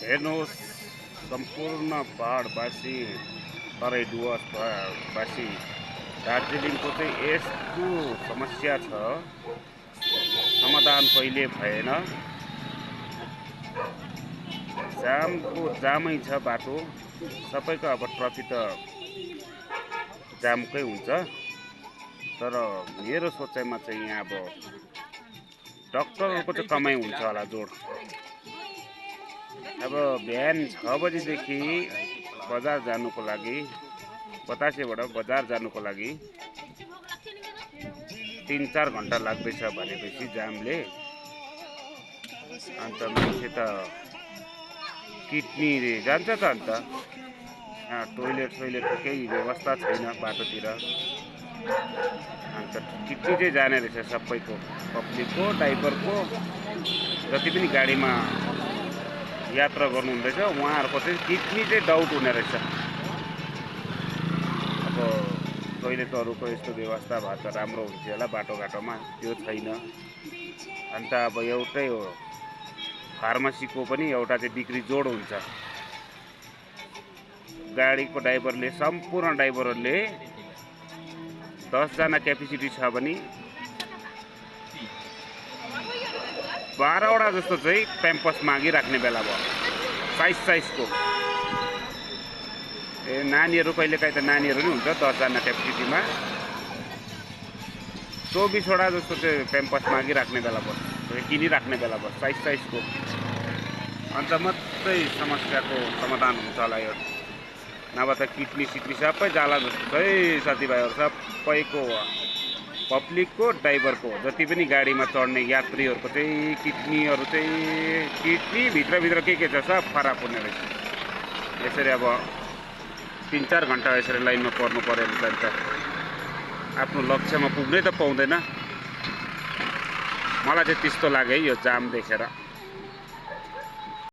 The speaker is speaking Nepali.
हेर्नुहोस्, सम्पूर्ण पहाडवासी तराई डुवर्सवासी दार्जिलिङको चाहिँ यस्तो समस्या छ, समाधान कहिले भएन। जामै छ बाटो सबैको। अब ट्रफिक त जामकै हुन्छ, तर मेरो सोचाइमा चाहिँ यहाँ अब डक्टरहरूको चाहिँ कमाइ हुन्छ होला जोड। अब बिहान 6 बजीदेखि बजार जानुको लागि, बतासेबाट बजार जानुको लागि 3-4 घन्टा लाग्दैछ भनेपछि जामले, अन्त मान्छे त किडनी जान्छ त। अन्त टोइलेटको केही व्यवस्था छैन बाटोतिर, अन्त किडनी चाहिँ जाने रहेछ सबैको, पब्लिकको, ड्राइभरको, जति पनि गाडीमा यात्रा गर्नुहुँदैछ उहाँहरूको चाहिँ किडनी चाहिँ डाउट हुने रहेछ। अब टोइलेटहरूको यस्तो व्यवस्था भए त राम्रो हुन्थ्यो होला बाटोघाटोमा, त्यो छैन। अन्त अब एउटै हो, फार्मेसीको पनि एउटा चाहिँ बिक्री जोड हुन्छ। गाडीको ड्राइभरले, सम्पूर्ण ड्राइभरहरूले 10 जना क्यापेसिटी छ भने 12 वटा जस्तो चाहिँ प्याम्पस मागिराख्ने बेला भयो, साइजको। नानीहरू कहिलेकाहीँ त नानीहरू नि हुन्छ 10 जना क्यापेसिटीमा, 24 वटा जस्तो चाहिँ प्याम्पस मागिराख्ने बेला भयो, किनिराख्ने बेला भयो, साइजको। अन्त मात्रै समस्याको समाधान हुन्छ होला यो, नभए त किडनी सिडनी सबै जाला जस्तो छ है साथीभाइहरू। सबैको, पब्लिकको, ड्राइभरको, जति पनि गाडीमा चढ्ने यात्रीहरूको चाहिँ किडनीहरू चाहिँ, किडनी भित्रभित्र के छ सब खराब हुने रहेछ। यसरी अब 3-4 घन्टा यसरी लाइनमा पर्नु पऱ्यो भने त आफ्नो लक्ष्यमा पुग्नै त पाउँदैन। मलाई चाहिँ त्यस्तो लाग्यो है यो जाम देखेर।